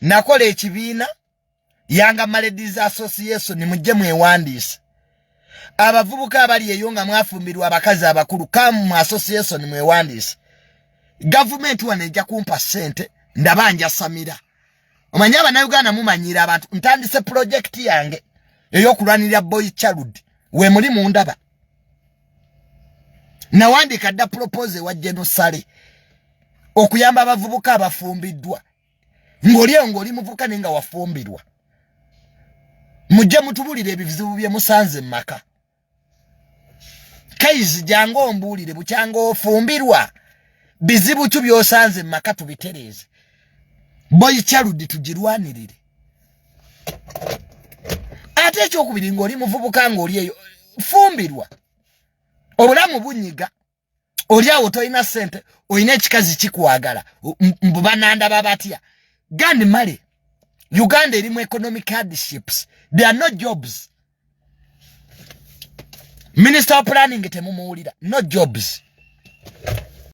nakola ekibiina Yanga Ladies Association mujje mwewandiise abavubuka abali eyo nga mwafumbirwa abakazi abakulu kamu association mwewandiise government wanejja kumpa sente ndabanja Samira omanya Abannayuganda mumanyira abantu ntandise project yange eyokulwanirira boy child we muli mu ndaba nawandika dda propose wa genocide okuyamba abavubuka abafumbiddwa ng'oli muvubuka nenga wafumbirwa mujje mutubulire ebizibu bye musanze maka kaizi jango ombulire bucyango ofumbirwa bizibu tu byosanze maka tubitereze boy child tugirwanirire ate ekyokubiri ng'oli muvubuka ng'oli eyo fumbirwa obulamu bunyiga oli awo toyina sente oyina ekikazi kikwagala mbubananda babatya gandi male Uganda erimu economic hardships there are no jobs Minister of Planning temumuwulira no jobs